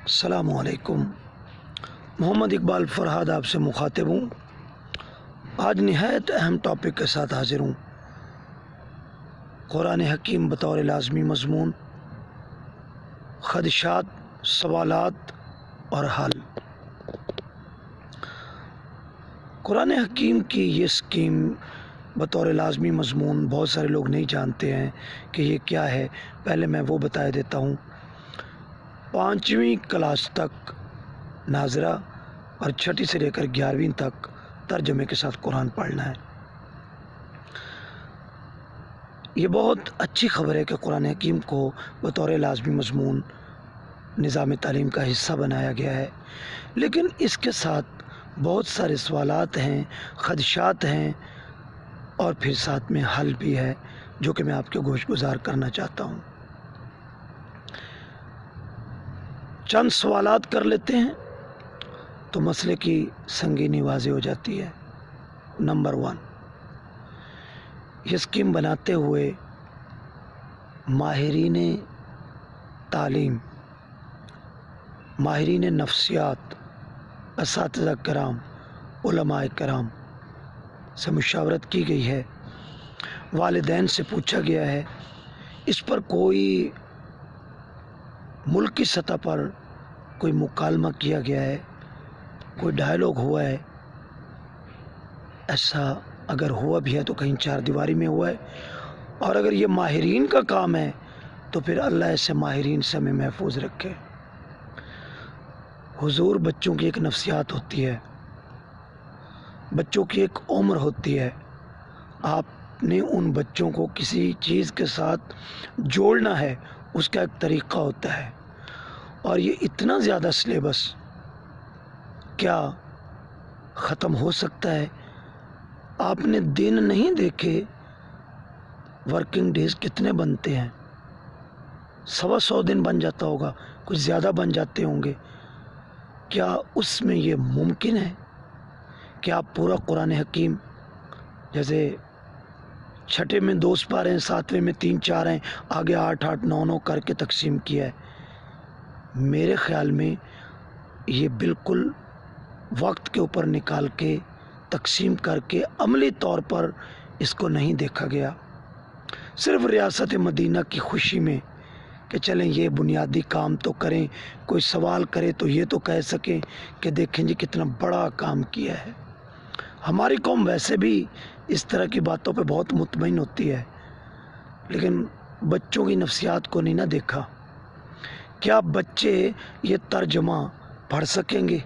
السلام علیکم۔ محمد اقبال فرحاد آپ سے مخاطب ہوں۔ آج نہایت اہم ٹاپک کے ساتھ حاضر ہوں۔ قرآن حکیم بطور لازمی مضمون، خدشات، سوالات اور حل۔ قرآن حکیم کی یہ سکیم بطور لازمی مضمون بہت سارے لوگ نہیں جانتے ہیں کہ یہ کیا ہے۔ پہلے میں وہ بتا دیتا ہوں۔ 5ویں کلاس تک ناظرہ اور 6ٹھی سے لے کر 11ویں تک ترجمے کے ساتھ قرآن پڑھنا ہے۔ یہ بہت اچھی خبر ہے کہ قرآن حکیم کو بطور لازمی مضمون نظام تعلیم کا حصہ بنایا گیا ہے، لیکن اس کے ساتھ بہت سارے سوالات ہیں، خدشات ہیں اور پھر ساتھ میں حل بھی ہے، جو کہ میں آپ کے گوش گزار کرنا چاہتا ہوں۔ چند سوالات کر لیتے ہیں تو مسئلے کی سنگینی واضح ہو جاتی ہے۔ نمبر 1، یہ سکیم بناتے ہوئے ماہرین تعلیم، ماہرین نفسیات، اساتذہ کرام، علماء کرام سے مشاورت کی گئی ہے، والدین سے پوچھا گیا ہے، اس پر کوئی ملکی سطح پر کوئی مکالمہ کیا گیا ہے، کوئی ڈائلاگ ہوا ہے؟ ایسا اگر ہوا بھی ہے تو کہیں 4 دیواری میں ہوا ہے، اور اگر یہ ماہرین کا کام ہے تو پھر اللہ ایسے ماہرین سے ہمیں محفوظ رکھے۔ حضور، بچوں کی ایک نفسیات ہوتی ہے، بچوں کی ایک عمر ہوتی ہے، آپ نے ان بچوں کو کسی چیز کے ساتھ جوڑنا ہے، اس کا ایک طریقہ ہوتا ہے، اور یہ اتنا زیادہ سلیبس کیا ختم ہو سکتا ہے؟ آپ نے دن نہیں دیکھے، ورکنگ ڈیز کتنے بنتے ہیں؟ 125 دن بن جاتا ہوگا، کچھ زیادہ بن جاتے ہوں گے۔ کیا اس میں یہ ممکن ہے کہ آپ پورا قرآن حکیم، جیسے 6ٹھے میں 2 سپارے ہیں، 7ویں میں 3-4 ہیں، آگے 8-8 9-9 کر کے تقسیم کیا ہے؟ میرے خیال میں یہ بالکل وقت کے اوپر نکال کے تقسیم کر کے عملی طور پر اس کو نہیں دیکھا گیا۔ صرف ریاست مدینہ کی خوشی میں کہ چلیں یہ بنیادی کام تو کریں، کوئی سوال کرے تو یہ تو کہہ سکیں کہ دیکھیں جی کتنا بڑا کام کیا ہے۔ ہماری قوم ویسے بھی اس طرح کی باتوں پہ بہت مطمئن ہوتی ہے، لیکن بچوں کی نفسیات کو نہیں نہ دیکھا۔ کیا بچے یہ ترجمہ پڑھ سکیں گے؟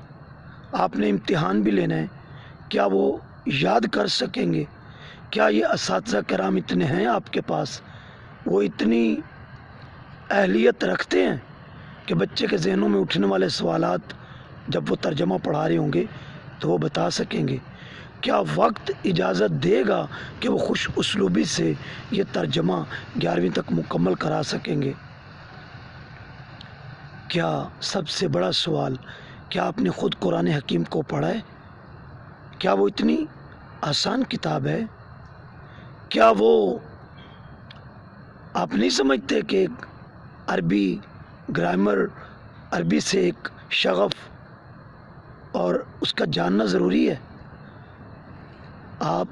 آپ نے امتحان بھی لینا ہے، کیا وہ یاد کر سکیں گے؟ کیا یہ اساتذہ کرام اتنے ہیں آپ کے پاس، وہ اتنی اہلیت رکھتے ہیں کہ بچے کے ذہنوں میں اٹھنے والے سوالات جب وہ ترجمہ پڑھا رہے ہوں گے تو وہ بتا سکیں گے؟ کیا وقت اجازت دے گا کہ وہ خوش اسلوبی سے یہ ترجمہ 11ویں تک مکمل کرا سکیں گے؟ کیا سب سے بڑا سوال، کیا آپ نے خود قرآن حکیم کو پڑھا ہے؟ کیا وہ اتنی آسان کتاب ہے؟ کیا وہ آپ نہیں سمجھتے کہ ایک عربی گرامر، عربی سے ایک شغف اور اس کا جاننا ضروری ہے؟ آپ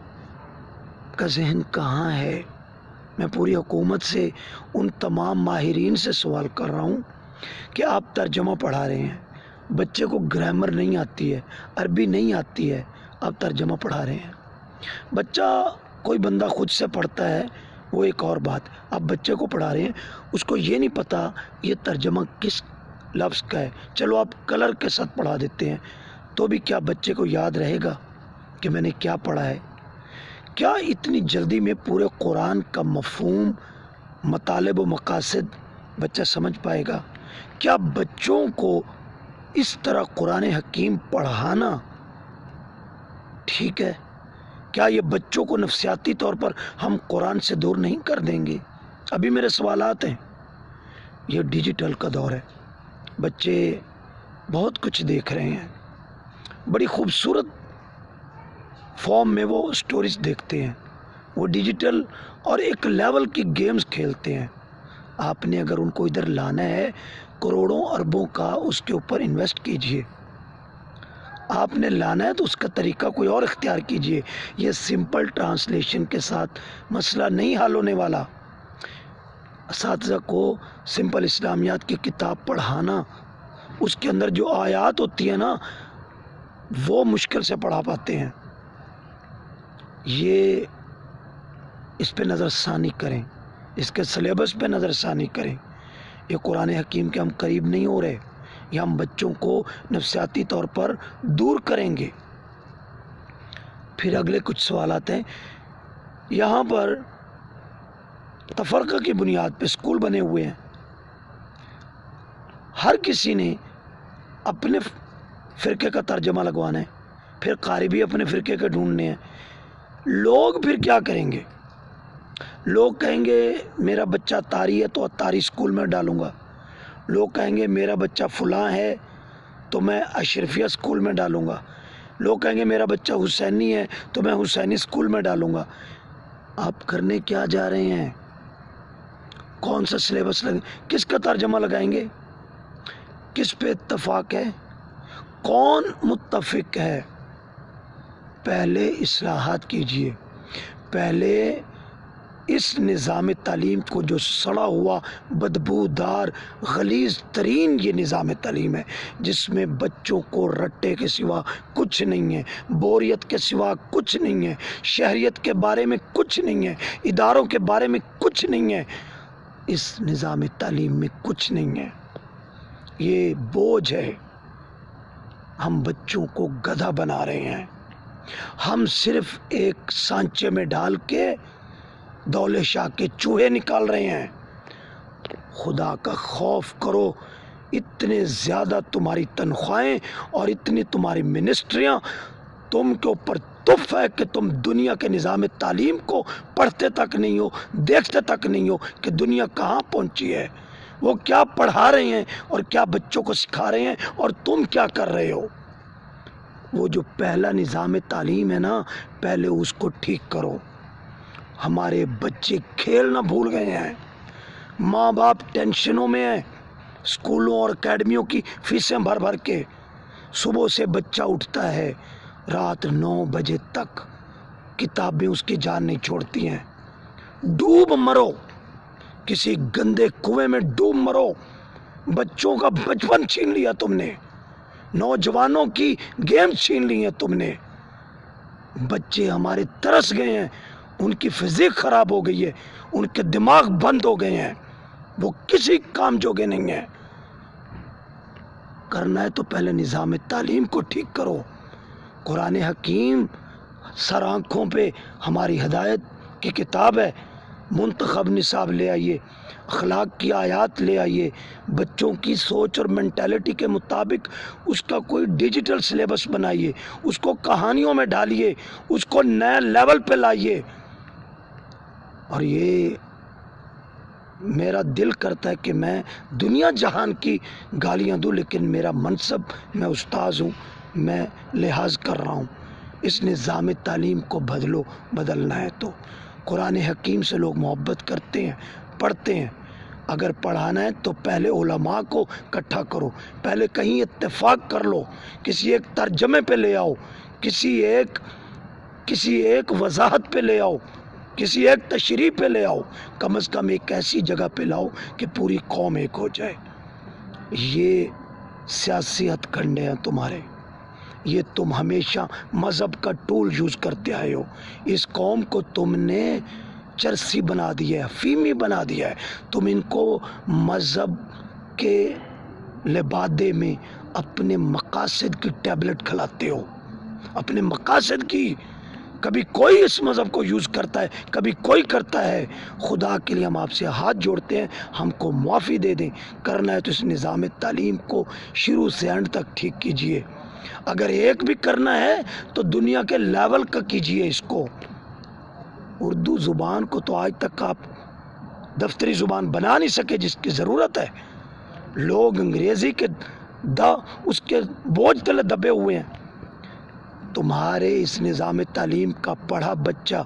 کا ذہن کہاں ہے؟ میں پوری حکومت سے، ان تمام ماہرین سے سوال کر رہا ہوں کہ آپ ترجمہ پڑھا رہے ہیں، بچے کو گرامر نہیں آتی ہے، عربی نہیں آتی ہے، آپ ترجمہ پڑھا رہے ہیں۔ بچہ کوئی بندہ خود سے پڑھتا ہے وہ ایک اور بات، آپ بچے کو پڑھا رہے ہیں، اس کو یہ نہیں پتا یہ ترجمہ کس لفظ کا ہے، چلو آپ کلر کے ساتھ پڑھا دیتے ہیں، تو بھی کیا بچے کو یاد رہے گا کہ میں نے کیا پڑھا ہے؟ کیا اتنی جلدی میں پورے قرآن کا مفہوم، مطالب و مقاصد بچہ سمجھ پائے گا؟ کیا بچوں کو اس طرح قرآن حکیم پڑھانا ٹھیک ہے؟ کیا یہ بچوں کو نفسیاتی طور پر ہم قرآن سے دور نہیں کر دیں گے؟ ابھی میرے سوالات ہیں۔ یہ ڈیجیٹل کا دور ہے، بچے بہت کچھ دیکھ رہے ہیں، بڑی خوبصورت فارم میں وہ سٹوریز دیکھتے ہیں، وہ ڈیجیٹل اور ایک لیول کی گیمز کھیلتے ہیں۔ آپ نے اگر ان کو ادھر لانا ہے کروڑوں اربوں کا اس کے اوپر انویسٹ کیجئے. آپ نے لانا ہے تو اس کا طریقہ کوئی اور اختیار کیجئے. یہ سمپل ٹرانسلیشن کے ساتھ مسئلہ نہیں حل ہونے والا. اساتذہ کو سمپل اسلامیات کی کتاب پڑھانا، اس کے اندر جو آیات ہوتی ہیں نا وہ مشکل سے پڑھا پاتے ہیں. یہ اس پہ نظر ثانی کریں، اس کے سلیبس پہ نظر ثانی کریں. یہ قرآن حکیم کے ہم قریب نہیں ہو رہے، یہ ہم بچوں کو نفسیاتی طور پر دور کریں گے. پھر اگلے کچھ سوالات ہیں. یہاں پر تفرقہ کی بنیاد پہ اسکول بنے ہوئے ہیں. ہر کسی نے اپنے فرقے کا ترجمہ لگوانا ہے، پھر قاری بھی اپنے فرقے کے ڈھونڈنے ہیں. لوگ پھر کیا کریں گے؟ لوگ کہیں گے میرا بچہ طاری ہے تو طاری اسکول میں ڈالوں گا. لوگ کہیں گے میرا بچہ فلاں ہے تو میں اشرفیہ اسکول میں ڈالوں گا. لوگ کہیں گے میرا بچہ حسینی ہے تو میں حسینی اسکول میں ڈالوں گا. آپ کرنے کیا جا رہے ہیں؟ کون سا سلیبس لگیں؟ کس کا ترجمہ لگائیں گے؟ کس پہ اتفاق ہے؟ کون متفق ہے؟ پہلے اصلاحات کیجئے. پہلے اس نظام تعلیم کو، جو سڑا ہوا بدبودار غلیظ ترین یہ نظام تعلیم ہے جس میں بچوں کو رٹے کے سوا کچھ نہیں ہے، بوریت کے سوا کچھ نہیں ہے، شہریت کے بارے میں کچھ نہیں ہے، اداروں کے بارے میں کچھ نہیں ہے، اس نظام تعلیم میں کچھ نہیں ہے. یہ بوجھ ہے. ہم بچوں کو گدھا بنا رہے ہیں. ہم صرف ایک سانچے میں ڈال کے دولے شاہ کے چوہے نکال رہے ہیں. خدا کا خوف کرو. اتنے زیادہ تمہاری تنخواہیں اور اتنی تمہاری منسٹریاں تم کے اوپر تف ہے کہ تم دنیا کے نظام تعلیم کو پڑھتے تک نہیں ہو، دیکھتے تک نہیں ہو کہ دنیا کہاں پہنچی ہے، وہ کیا پڑھا رہے ہیں اور کیا بچوں کو سکھا رہے ہیں اور تم کیا کر رہے ہو. وہ جو پہلا نظام تعلیم ہے نا، پہلے اس کو ٹھیک کرو. ہمارے بچے کھیلنا بھول گئے ہیں. ماں باپ ٹینشنوں میں ہیں، اسکولوں اور اکیڈمیوں کی فیسیں بھر بھر کے. صبح سے بچہ اٹھتا ہے، رات 9 بجے تک کتابیں اس کی جان نہیں چھوڑتی ہیں. ڈوب مرو، کسی گندے کنویں میں ڈوب مرو. بچوں کا بچپن چھین لیا تم نے، نوجوانوں کی گیم چھین لی ہیں تم نے. بچے ہمارے ترس گئے ہیں، ان کی فزیک خراب ہو گئی ہے، ان کے دماغ بند ہو گئے ہیں، وہ کسی کام جوگے نہیں ہیں. کرنا ہے تو پہلے نظام تعلیم کو ٹھیک کرو. قرآن حکیم سر آنکھوں پہ ہماری ہدایت کی کتاب ہے. منتخب نصاب لے آئیے، اخلاق کی آیات لے آئیے، بچوں کی سوچ اور مینٹیلٹی کے مطابق اس کا کوئی ڈیجیٹل سلیبس بنائیے، اس کو کہانیوں میں ڈالیے، اس کو نئے لیول پہ لائیے. اور یہ میرا دل کرتا ہے کہ میں دنیا جہان کی گالیاں دوں، لیکن میرا منصب، میں استاذ ہوں، میں لحاظ کر رہا ہوں. اس نظام تعلیم کو بدلو. بدلنا ہے تو قرآن حکیم سے لوگ محبت کرتے ہیں، پڑھتے ہیں. اگر پڑھانا ہے تو پہلے علماء کو اکٹھا کرو، پہلے کہیں اتفاق کر لو، کسی ایک ترجمے پہ لے آؤ، کسی ایک وضاحت پہ لے آؤ، کسی ایک تشریح پہ لے آؤ. کم از کم ایک ایسی جگہ پہ لاؤ کہ پوری قوم ایک ہو جائے. یہ سیاسی ہتھ کنڈے ہیں تمہارے. یہ تم ہمیشہ مذہب کا ٹول یوز کرتے آئے ہو. اس قوم کو تم نے چرسی بنا دیا ہے، فیمی بنا دیا ہے. تم ان کو مذہب کے لبادے میں اپنے مقاصد کی ٹیبلٹ کھلاتے ہو، اپنے مقاصد کی. کبھی کوئی اس مذہب کو یوز کرتا ہے، کبھی کوئی کرتا ہے. خدا کے لیے ہم آپ سے ہاتھ جوڑتے ہیں، ہم کو معافی دے دیں. کرنا ہے تو اس نظام تعلیم کو شروع سے اینڈ تک ٹھیک کیجئے. اگر ایک بھی کرنا ہے تو دنیا کے لیول کا کیجئے اس کو. اردو زبان کو تو آج تک آپ دفتری زبان بنا نہیں سکے جس کی ضرورت ہے. لوگ انگریزی کے اس کے بوجھ تلے دبے ہوئے ہیں. تمہارے اس نظام تعلیم کا پڑھا بچہ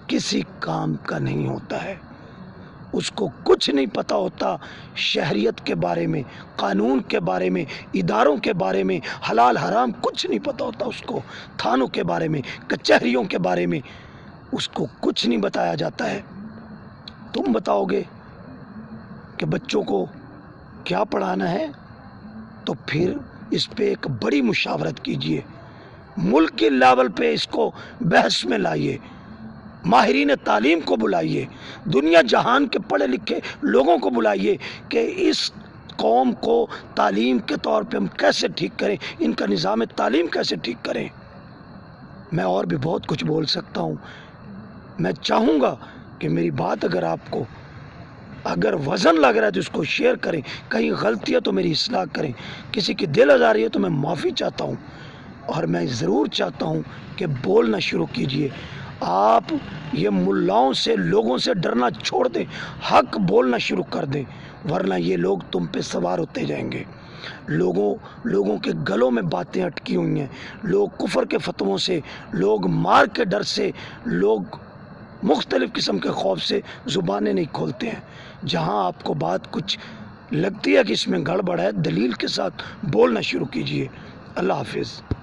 کسی کام کا نہیں ہوتا ہے. اس کو کچھ نہیں پتہ ہوتا شہریت کے بارے میں، قانون کے بارے میں، اداروں کے بارے میں، حلال حرام کچھ نہیں پتہ ہوتا اس کو، تھانوں کے بارے میں، کچہریوں کے بارے میں اس کو کچھ نہیں بتایا جاتا ہے۔ تم بتاؤ گے کہ بچوں کو کیا پڑھانا ہے، تو پھر اس پہ ایک بڑی مشاورت کیجیے، ملک کے لیول پہ اس کو بحث میں لائیے، ماہرین تعلیم کو بلائیے، دنیا جہان کے پڑھے لکھے لوگوں کو بلائیے کہ اس قوم کو تعلیم کے طور پہ ہم کیسے ٹھیک کریں، ان کا نظام تعلیم کیسے ٹھیک کریں۔ میں اور بھی بہت کچھ بول سکتا ہوں، میں چاہوں گا کہ میری بات اگر وزن لگ رہا ہے تو اس کو شیئر کریں، کہیں غلطی ہے تو میری اصلاح کریں، کسی کی دل آزاری ہے تو میں معافی چاہتا ہوں، اور میں ضرور چاہتا ہوں کہ بولنا شروع کیجئے۔ آپ یہ ملاؤں سے، لوگوں سے ڈرنا چھوڑ دیں، حق بولنا شروع کر دیں، ورنہ یہ لوگ تم پہ سوار ہوتے جائیں گے۔ لوگوں کے گلوں میں باتیں اٹکی ہوئی ہیں، لوگ کفر کے فتووں سے، لوگ مار کے ڈر سے، لوگ مختلف قسم کے خوف سے زبانیں نہیں کھولتے ہیں۔ جہاں آپ کو بات کچھ لگتی ہے کہ اس میں گڑبڑ ہے، دلیل کے ساتھ بولنا شروع کیجئے۔ اللہ حافظ۔